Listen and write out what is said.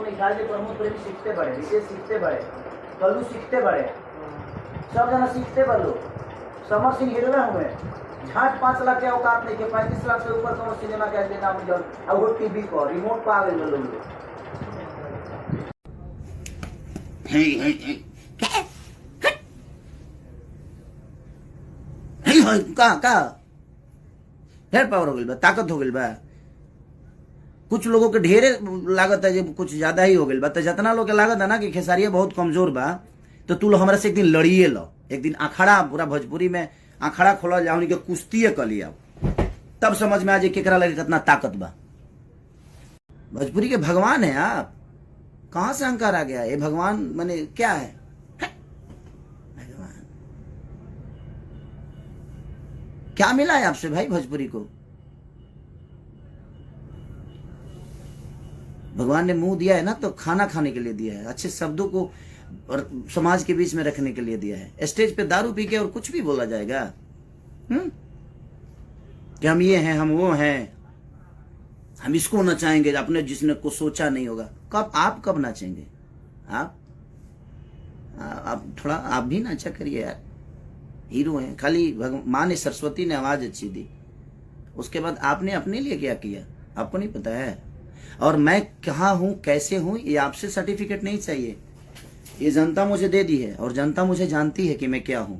प्रमोद प्रेमी सीखते बड़े, विशेष सीखते बड़े, कल्लू सीखते बड़े, सब जना सीखते बड़ो। समर सिंह हीरो हुए, झाट 5 लाख के औकात नहीं के 35 लाख से ऊपर कौन सिनेमा का देना मिल और वो टीवी को रिमोट पर आ गए लोग। का ढेर पावर हो गई बा, ताकत हो गई बा। कुछ लोगों के ढेरे लागत है, जब कुछ ज्यादा ही हो गई बा। तो जितना लोग के लागत है ना कि खेसारिया बहुत कमजोर बा, तो तू लोग हमारे से एक दिन लड़िए लो। एक दिन अखाड़ा पूरा भोजपुरी में अखाड़ा खोला जाओ, उनके कुश्ती कर लिया, तब समझ में आ जाए केकरा लगे कितना ताकत बा। भोजपुरी के भगवान है आप, कहां से अहंकार आ गया? ये भगवान माने क्या है? भगवान क्या मिला है आपसे भाई भोजपुरी को? भगवान ने मुंह दिया है ना तो खाना खाने के लिए दिया है, अच्छे शब्दों को और समाज के बीच में रखने के लिए दिया है। स्टेज पे दारू पी के और कुछ भी बोला जाएगा कि हम ये हैं, हम वो हैं, हम इसको नचाएंगे, अपने जिसने को सोचा नहीं होगा। कब आप कब नाचेंगे? आप थोड़ा आप भी नाचा करिए यार, हीरो हैं। खाली माँ ने सरस्वती ने आवाज अच्छी दी, उसके बाद आपने अपने लिए क्या किया आपको नहीं पता है। और मैं कहाँ हूं, कैसे हूं, ये आपसे सर्टिफिकेट नहीं चाहिए, ये जनता मुझे दे दी है और जनता मुझे जानती है कि मैं क्या हूं।